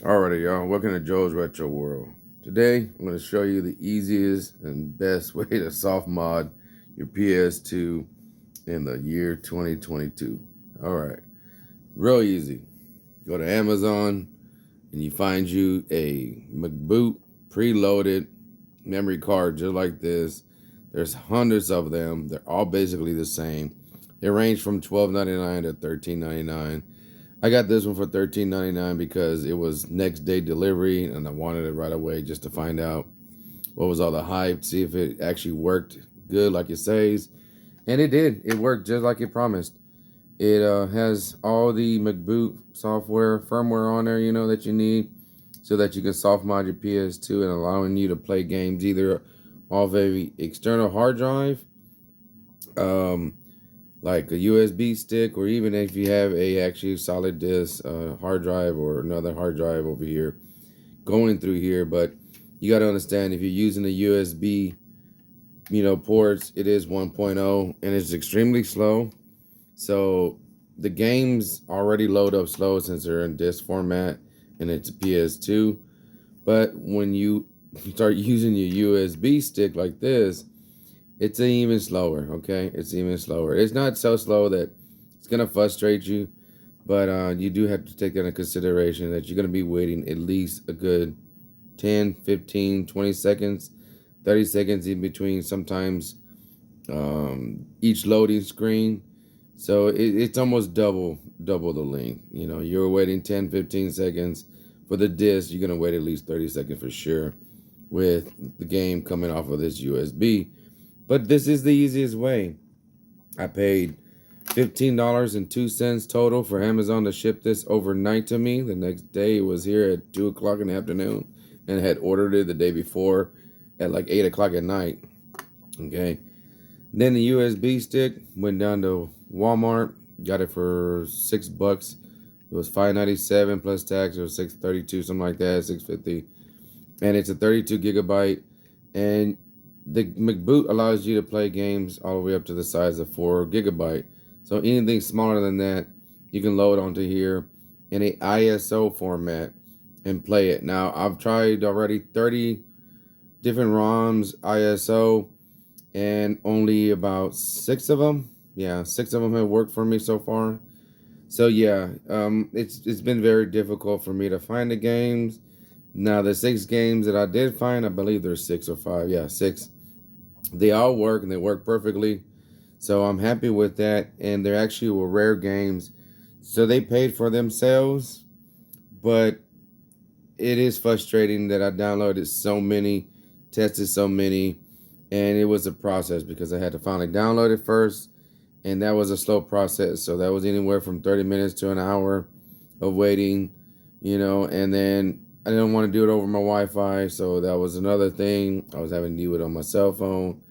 Alrighty, y'all. Welcome to Joe's Retro World. Today, I'm going to show you the easiest and best way to soft mod your PS2 in the year 2022. Alright, real easy. Go to Amazon and you find you a McBoot preloaded memory card just like this. There's hundreds of them. They're all basically the same. They range from $12.99 to $13.99. I got this one for $13.99 because it was next day delivery and I wanted it right away just to find out what was all the hype, see if it actually worked good like it says. And it did. It worked just like it promised. It has all the McBoot software, firmware on there, that you need so that you can soft mod your PS2 and allowing you to play games either off a external hard drive, um, like a USB stick, or even if you have a actually solid disk hard drive or another hard drive over here going through here. But you got to understand, if you're using the USB ports, it is 1.0 and it's extremely slow. So the games already load up slow since they're in disk format and it's a PS2. But when you start using your USB stick like this, it's even slower, okay? It's even slower. It's not so slow that it's going to frustrate you, but you do have to take that into consideration that you're going to be waiting at least a good 10, 15, 20 seconds, 30 seconds in between sometimes each loading screen. So it's almost double the length. You're waiting 10, 15 seconds for the disc. You're going to wait at least 30 seconds for sure with the game coming off of this USB. But this is the easiest way. I paid $15.02 total for Amazon to ship this overnight to me. The next day it was here at 2 o'clock in the afternoon and had ordered it the day before at like 8 o'clock at night. Okay. Then the USB stick went down to Walmart, got it for $6. It was $5.97 plus tax. It was $6.32, something like that, $6.50. And it's a 32 gigabyte. And the McBoot allows you to play games all the way up to the size of 4 gigabyte. So anything smaller than that, you can load onto here in a ISO format and play it. Now, I've tried already 30 different ROMs ISO, and only about 6 of them, 6 of them have worked for me so far. So yeah, it's been very difficult for me to find the games. Now, the 6 games that I did find, I believe there's 6 or 5. Yeah, 6. They all work and they work perfectly. So I'm happy with that. And they're actually were rare games. So they paid for themselves. But it is frustrating that I downloaded so many, tested so many, and it was a process because I had to finally download it first. And that was a slow process. So that was anywhere from 30 minutes to an hour of waiting, and then I didn't want to do it over my Wi-Fi, so that was another thing. I was having to do it on my cell phone.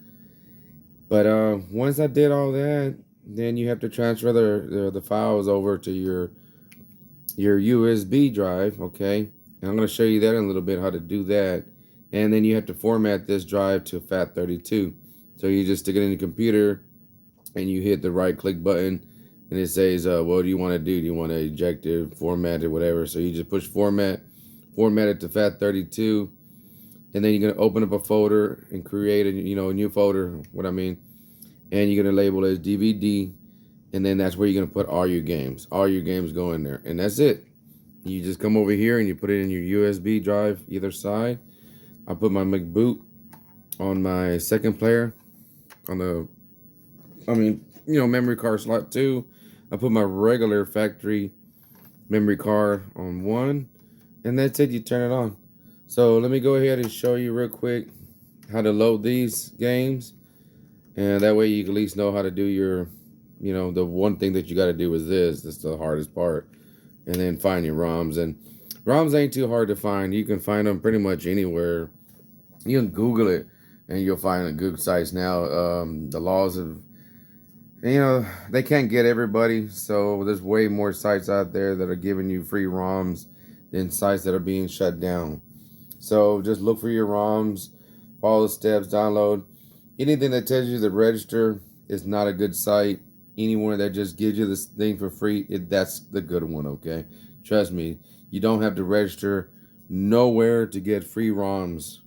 But once I did all that, then you have to transfer the files over to your USB drive, okay? And I'm going to show you that in a little bit, how to do that. And then you have to format this drive to FAT32. So you just stick it in the computer and you hit the right click button and it says, what do you want to do? Do you want to eject it, format it, whatever? So you just push format it to FAT32, and then you're going to open up a folder and create a new folder, and you're going to label it as DVD, and then that's where you're going to put all your games go in there, and that's it. You just come over here and you put it in your USB drive either side. I put my McBoot on my second player on the memory card slot 2. I put my regular factory memory card on 1, and that's it. You turn it on. So let me go ahead and show you real quick how to load these games, and that way you can at least know how to do your, the one thing that you got to do is this. That's the hardest part, and then find your ROMs. And ROMs ain't too hard to find. You can find them pretty much anywhere. You can Google it, and you'll find good sites now. The laws of they can't get everybody, so there's way more sites out there that are giving you free ROMs than sites that are being shut down. So just look for your ROMs, follow the steps, download. Anything that tells you to register is not a good site. Anyone that just gives you this thing for free, that's the good one, okay? Trust me. You don't have to register nowhere to get free ROMs.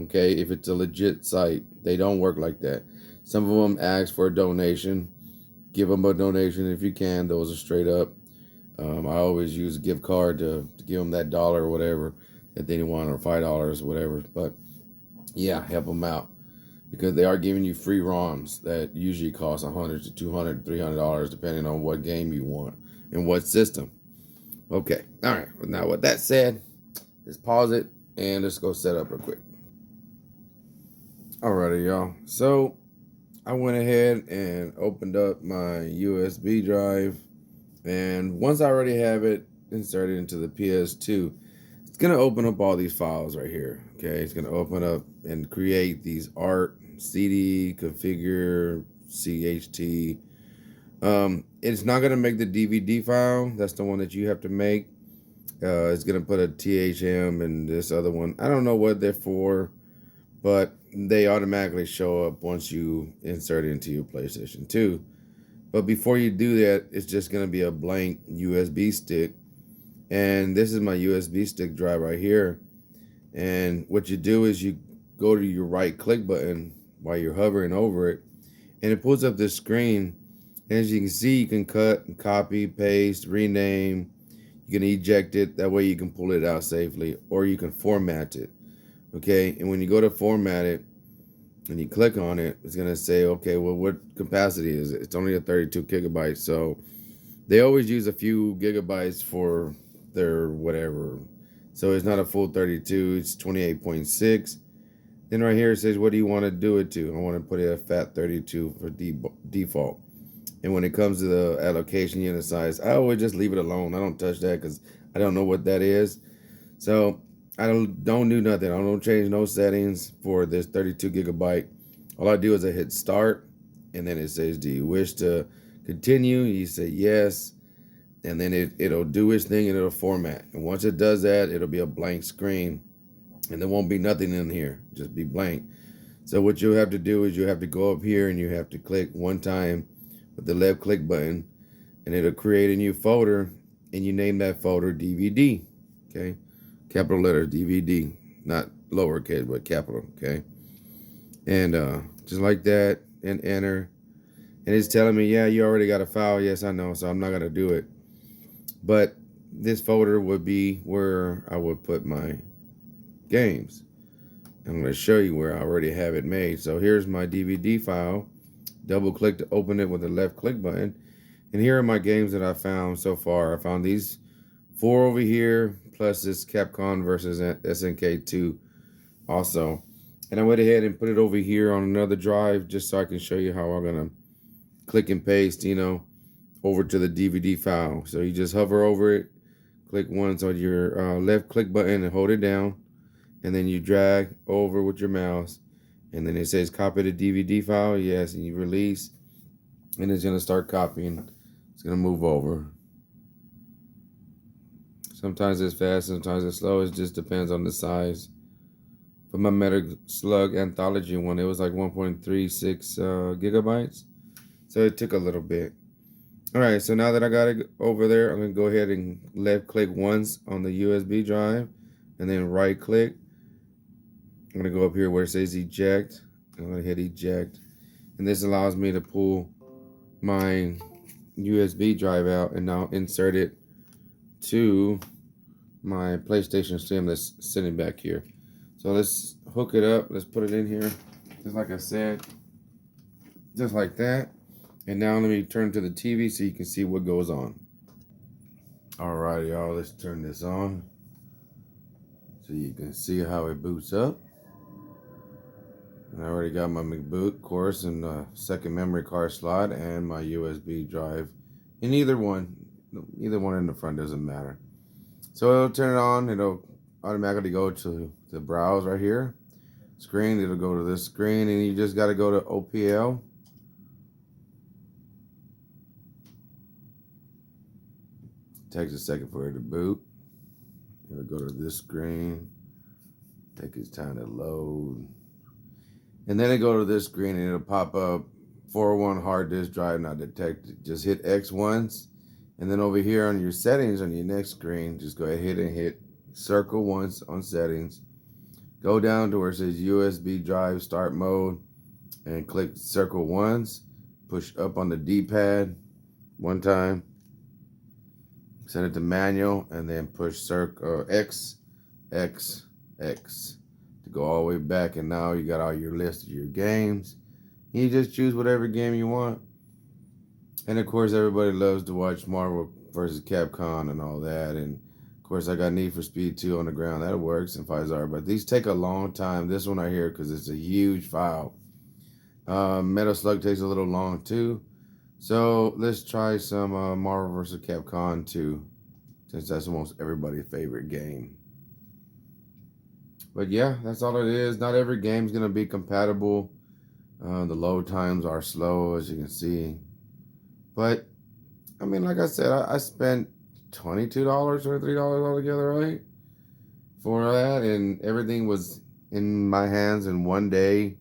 Okay, if it's a legit site, they don't work like that. Some of them ask for a donation. Give them a donation if you can. Those are straight up. I always use a gift card to give them that dollar or whatever that they want, or $5, whatever. But yeah, help them out because they are giving you free ROMs that usually cost $100 to $200, $300 depending on what game you want and what system. Okay, all right. Now with that said, let's pause it and let's go set up real quick. Alrighty, y'all. So I went ahead and opened up my USB drive, and once I already have it inserted into the PS2, it's gonna open up all these files right here. Okay, it's gonna open up and create these art, CD, configure, CHT. It's not gonna make the DVD file. That's the one that you have to make. It's gonna put a THM and this other one. I don't know what they're for, but they automatically show up once you insert it into your PlayStation 2. But before you do that, it's just going to be a blank USB stick. And this is my USB stick drive right here. And what you do is you go to your right click button while you're hovering over it, and it pulls up this screen. And as you can see, you can cut and copy, paste, rename. You can eject it. That way you can pull it out safely, or you can format it. Okay, and when you go to format it and you click on it, it's gonna say, okay, well, what capacity is it? It's only a 32 gigabytes. So they always use a few gigabytes for their whatever. So it's not a full 32, it's 28.6. Then right here it says, what do you want to do it to? I want to put it at fat 32 for default. And when it comes to the allocation unit size, I always just leave it alone. I don't touch that because I don't know what that is. So I don't do nothing. I don't change no settings for this 32 gigabyte. All I do is I hit start, and then it says, do you wish to continue? You say yes, and then it'll do its thing and it'll format. And once it does that, it'll be a blank screen, and there won't be nothing in here, just be blank. So what you have to do is you have to go up here and you have to click one time with the left click button, and it'll create a new folder, and you name that folder DVD. Okay. Capital letters, DVD, not lowercase, but capital, okay? And just like that, and enter. And it's telling me, yeah, you already got a file. Yes, I know, so I'm not going to do it. But this folder would be where I would put my games. I'm going to show you where I already have it made. So here's my DVD file. Double click to open it with the left click button. And here are my games that I found so far. I found these 4 over here, plus this Capcom versus SNK 2 also. And I went ahead and put it over here on another drive just so I can show you how I'm going to click and paste, over to the DVD file. So you just hover over it, click once on your left click button and hold it down. And then you drag over with your mouse. And then it says copy the DVD file. Yes, and you release. And it's going to start copying. It's going to move over. Sometimes it's fast, sometimes it's slow. It just depends on the size. For my Metal Slug Anthology one, it was like 1.36 gigabytes. So it took a little bit. All right, so now that I got it over there, I'm going to go ahead and left click once on the USB drive and then right click. I'm going to go up here where it says eject. I'm going to hit eject. And this allows me to pull my USB drive out and now insert it to my PlayStation Sim that's sitting back here. So let's hook it up. Let's put it in here. Just like I said. Just like that. And now let me turn to the TV so you can see what goes on. Alright, y'all. Let's turn this on so you can see how it boots up. And I already got my McBoot, of course, and second memory card slot and my USB drive in either one. Either one in the front doesn't matter. So it'll turn it on. It'll automatically go to the browse right here. Screen. It'll go to this screen, and you just got to go to OPL. It takes a second for it to boot. It'll go to this screen. Take its time to load. And then it go to this screen, and it'll pop up 401 hard disk drive not detected. Just hit X once, And then over here on your settings on your next screen, just go ahead and hit circle once on settings. Go down to where it says USB drive start mode and click circle once. Push up on the D-pad one time. Set it to manual and then push circle X, X, X to go all the way back. And now you got all your list of your games. You just choose whatever game you want. And of course, everybody loves to watch Marvel vs. Capcom and all that. And of course, I got Need for Speed 2 on the ground. That works in 5R. But these take a long time. This one right here, because it's a huge file. Metal Slug takes a little long too. So let's try some Marvel vs. Capcom 2, since that's almost everybody's favorite game. But yeah, that's all it is. Not every game's going to be compatible. The load times are slow, as you can see. But, I mean, like I said, I spent $22 or $23 altogether, right? For that, and everything was in my hands in one day.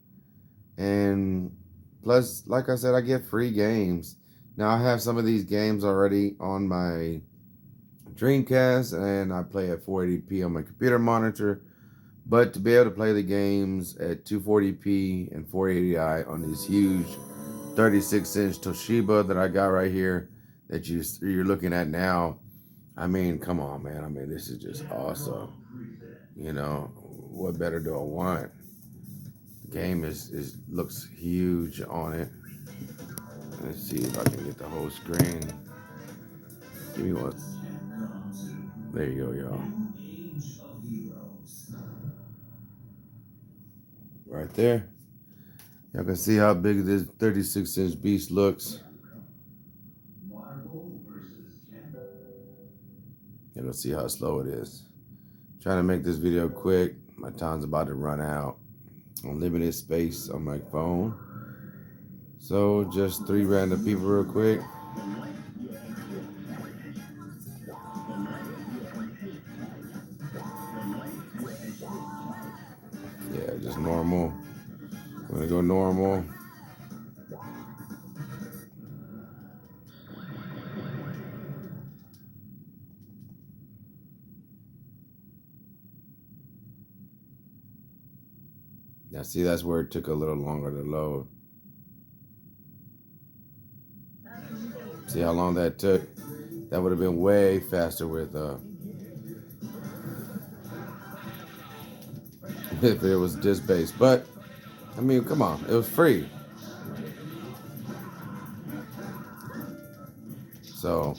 And plus, like I said, I get free games. Now, I have some of these games already on my Dreamcast, and I play at 480p on my computer monitor. But to be able to play the games at 240p and 480i on these huge 36-inch Toshiba that I got right here that you're looking at now, I mean, come on, man. I mean, this is just awesome. You know, what better do I want? The game looks huge on it. Let's see if I can get the whole screen. Give me one. There you go, y'all. Right there. Y'all can see how big this 36-inch beast looks. Y'all can see how slow it is. Trying to make this video quick. My time's about to run out. On limited space on my phone. So just 3 random people real quick. Yeah, just normal. I'm gonna go normal. Now see, that's where it took a little longer to load. See how long that took? That would have been way faster with if it was disc-based. But I mean, come on, it was free. So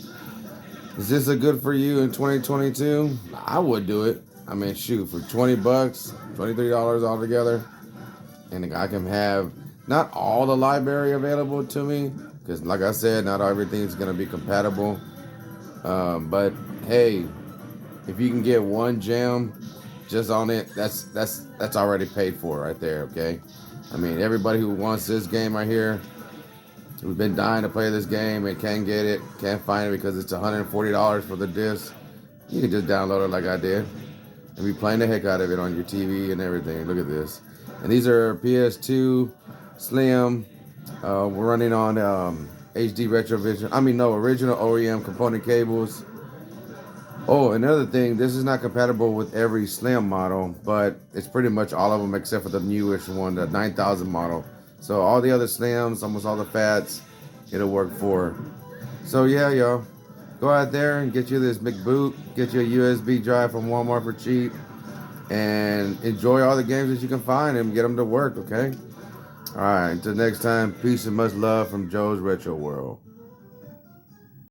is this a good for you in 2022? I would do it. I mean, shoot, for 20 bucks, $23 altogether, and I can have not all the library available to me, because like I said, not everything's going to be compatible. But hey, if you can get one gem just on it, that's already paid for right there, okay? I mean, everybody who wants this game right here, who's been dying to play this game and can't get it, can't find it because it's $140 for the disc, you can just download it like I did and be playing the heck out of it on your TV and everything. Look at this. And these are PS2 Slim. We're running on HD Retrovision. Original OEM component cables. Oh, another thing, this is not compatible with every Slim model, but it's pretty much all of them except for the newish one, the 9000 model. So all the other Slims, almost all the Fats, it'll work for. So yeah, y'all, go out there and get you this McBoot, get you a USB drive from Walmart for cheap, and enjoy all the games that you can find and get them to work, okay? All right, until next time, peace and much love from Joe's Retro World.